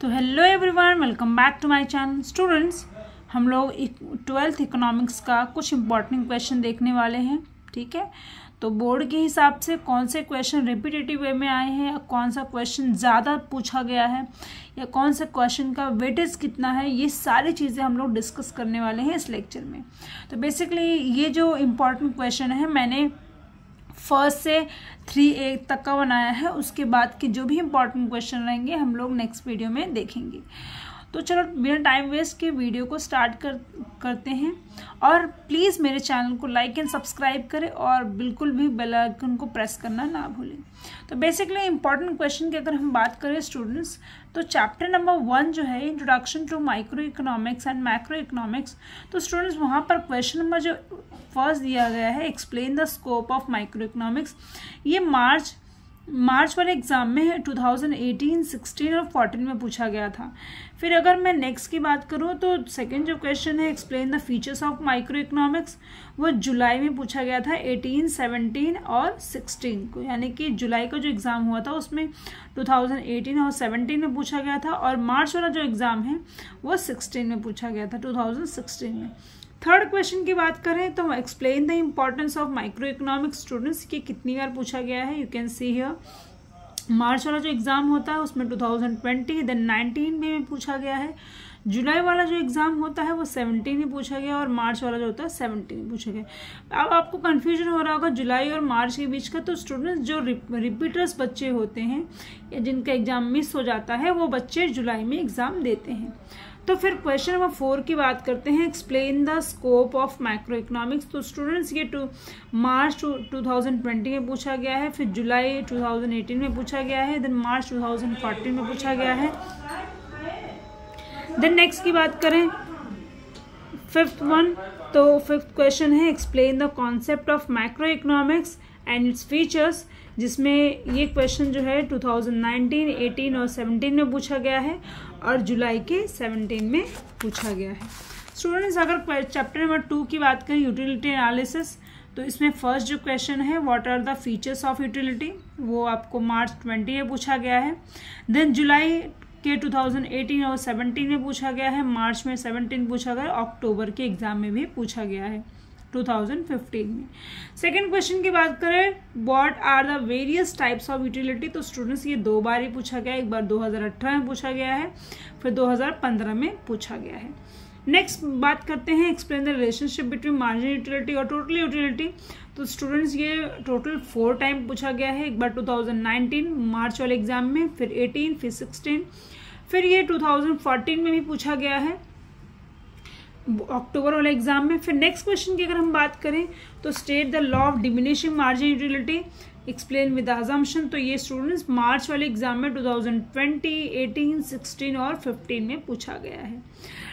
तो hello everyone, welcome back to my channel. Students, हम लोग 12th इकोनॉमिक्स का कुछ इंपॉर्टेंट क्वेश्चन देखने वाले हैं। ठीक है, तो बोर्ड के हिसाब से कौन से क्वेश्चन रिपीटेटिव वे में आए हैं, कौन सा क्वेश्चन ज़्यादा पूछा गया है या कौन से क्वेश्चन का वेटेज कितना है, ये सारी चीज़ें हम लोग डिस्कस करने वाले हैं इस लेक्चर में। तो बेसिकली ये जो इम्पॉर्टेंट क्वेश्चन है मैंने फर्स्ट से 3A तक का बनाया है। उसके बाद के जो भी इम्पोर्टेंट क्वेश्चन रहेंगे हम लोग नेक्स्ट वीडियो में देखेंगे। तो चलो बिना टाइम वेस्ट के वीडियो को स्टार्ट करते हैं। और प्लीज़ मेरे चैनल को लाइक एंड सब्सक्राइब करें और बिल्कुल भी बेल आइकन को प्रेस करना ना भूलें। तो बेसिकली इंपॉर्टेंट क्वेश्चन की अगर हम बात करें स्टूडेंट्स, तो चैप्टर नंबर 1 जो है introduction to micro economics and macro economics. तो स्टूडेंट्स वहाँ पर क्वेश्चन नंबर जो फर्स्ट दिया गया है, explain the scope of micro economics, ये मार्च वाले एग्जाम में 2018, 16 और 14 में पूछा गया था। फिर अगर मैं नेक्स्ट की बात करूं तो सेकंड जो क्वेश्चन है explain the features of micro economics, वो जुलाई में पूछा गया था 18, 17 और 16 को, यानी कि जुलाई का जो एग्ज़ाम हुआ था उसमें 2018 और 17 में पूछा गया था, और मार्च वाला जो एग्ज़ाम है वो 16 में पूछा गया था, 2016 में। थर्ड क्वेश्चन की बात करें तो explain the importance of micro economics. Students की कितनी बार पूछा गया है, यू कैन सी हियर। मार्च वाला जो एग्ज़ाम होता है उसमें 2020, देन 19 में पूछा गया है। जुलाई वाला जो एग्ज़ाम होता है वो 17 में पूछा गया, और मार्च वाला जो होता है 17 में पूछा गया। अब आपको कन्फ्यूजन हो रहा होगा जुलाई और मार्च के बीच का। तो स्टूडेंट्स जो रिपीटर्स बच्चे होते हैं या जिनका एग्ज़ाम मिस हो जाता है वो बच्चे जुलाई में एग्ज़ाम देते हैं। तो फिर क्वेश्चन नंबर 4 की बात करते हैं, explain the scope of micro economics. तो स्टूडेंट्स ये मार्च 2020 में पूछा गया है, फिर जुलाई 2018 में पूछा गया है, देन मार्च 2014 में पूछा गया है। देन नेक्स्ट की बात करें फिफ्थ वन, तो फिफ्थ क्वेश्चन है explain the concept of micro economics and its features, जिसमें ये क्वेश्चन जो है 2019, 18 और 17 में पूछा गया है और जुलाई के 17 में पूछा गया है। स्टूडेंट्स, अगर चैप्टर नंबर 2 की बात करें यूटिलिटी एनालिसिस, तो इसमें फर्स्ट जो क्वेश्चन है what are the features of utility, वो आपको मार्च 20 में पूछा गया है। देन जुलाई के 2018 और 17 में पूछा गया है, मार्च में 17 पूछा गया, अक्टूबर के एग्जाम में भी पूछा गया है 2015 में। सेकेंड क्वेश्चन की बात करें what are the various types of utility, तो स्टूडेंट्स ये 2 बार ही पूछा गया है, एक बार 2018 में पूछा गया है, फिर 2015 में पूछा गया है। नेक्स्ट बात करते हैं explain the relationship between marginal utility और टोटल यूटिलिटी। तो स्टूडेंट्स ये टोटल 4 टाइम पूछा गया है, एक बार 2019 मार्च वाले एग्जाम में, फिर 18, फिर 16, फिर ये 2014 में भी पूछा गया है अक्टूबर वाले एग्जाम में। फिर नेक्स्ट क्वेश्चन की अगर हम बात करें तो state the law of diminishing margin utility, explain with assumption. तो ये स्टूडेंट्स मार्च वाले एग्जाम में 2020, 18, 16 और 15 में पूछा गया है।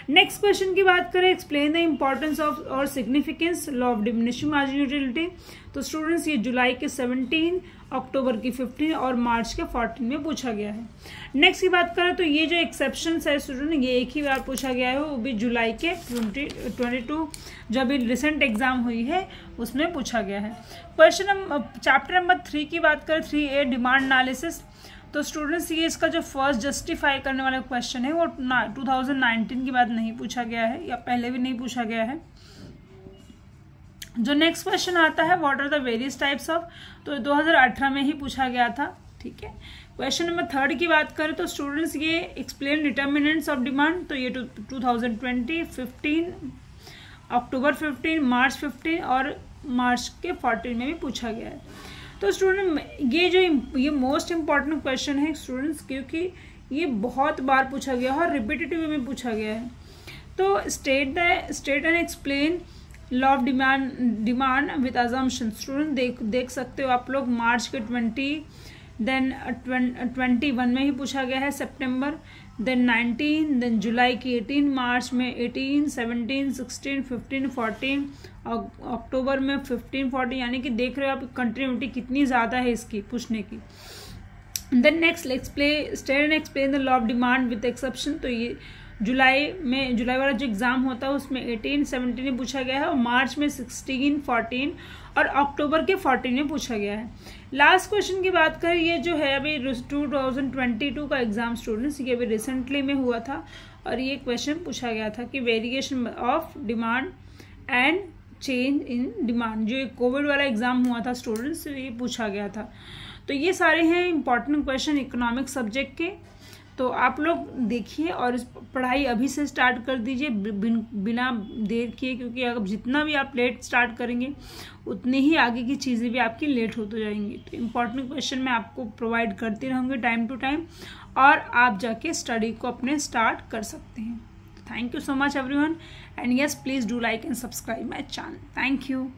नेक्स्ट क्वेश्चन की बात करें एक्सप्लेन द इम्पोर्टेंस ऑफ और significance law of diminishing margin utility. तो स्टूडेंट्स ये जुलाई के 17, अक्टूबर की 15 और मार्च के 14 में पूछा गया है। नेक्स्ट की बात करें तो ये जो एक्सेप्शंस है स्टूडेंट, ये एक ही बार पूछा गया है, वो भी जुलाई के 22 जो अभी रिसेंट एग्जाम हुई है उसमें पूछा गया है। क्वेश्चन चैप्टर नंबर 3 की बात करें 3A डिमांड एनालिसिस। तो स्टूडेंट्स ये इसका जो फर्स्ट जस्टिफाई करने वाला क्वेश्चन है वो 2019 के बाद नहीं पूछा गया है या पहले भी नहीं पूछा गया है। जो नेक्स्ट क्वेश्चन आता है what are the various types of, तो 2018 में ही पूछा गया था। ठीक है, क्वेश्चन नंबर 3 की बात करें तो स्टूडेंट्स ये एक्सप्लेन डिटर्मिनेंट्स ऑफ डिमांड। तो ये 2020, 15, अक्टूबर 15, मार्च 15 और मार्च के 14 में भी पूछा गया है। तो स्टूडेंट ये मोस्ट इम्पॉर्टेंट क्वेश्चन है स्टूडेंट्स, क्योंकि ये बहुत बार पूछा गया है और रिपीटेटिव में पूछा गया है। तो state and explain law of demand with assumption. Student देख सकते हो आप लोग मार्च के 20, देन 21 में ही पूछा गया है सितंबर, देन 19, देन जुलाई की 18, मार्च में 18, 17, 16, 15, 14 और अक्टूबर में 15, 14, यानी कि देख रहे हो आप कंटिन्यूटी कितनी ज़्यादा है इसकी पूछने की। Then next state and explain the law of demand with exception. तो ये जुलाई वाला जो एग्ज़ाम होता है उसमें 18, 17 में पूछा गया है, और मार्च में 16, 14 और अक्टूबर के 14 में पूछा गया है। लास्ट क्वेश्चन की बात करें, ये जो है अभी 2022 का एग्जाम स्टूडेंट्स, ये अभी रिसेंटली में हुआ था और ये क्वेश्चन पूछा गया था कि variation of demand and change in demand, जो कोविड वाला एग्जाम हुआ था स्टूडेंट्स, ये पूछा गया था। तो ये सारे हैं इंपॉर्टेंट क्वेश्चन इकोनॉमिक सब्जेक्ट के, तो आप लोग देखिए और इस पढ़ाई अभी से स्टार्ट कर दीजिए बिना देर किए, क्योंकि अगर जितना भी आप लेट स्टार्ट करेंगे उतनी ही आगे की चीज़ें भी आपकी लेट होती जाएंगी। तो इम्पॉर्टेंट क्वेश्चन मैं आपको प्रोवाइड करती रहूँगी टाइम टू टाइम, और आप जाके स्टडी को अपने स्टार्ट कर सकते हैं। Thank you so much everyone, and yes, please do like and subscribe my channel. Thank you.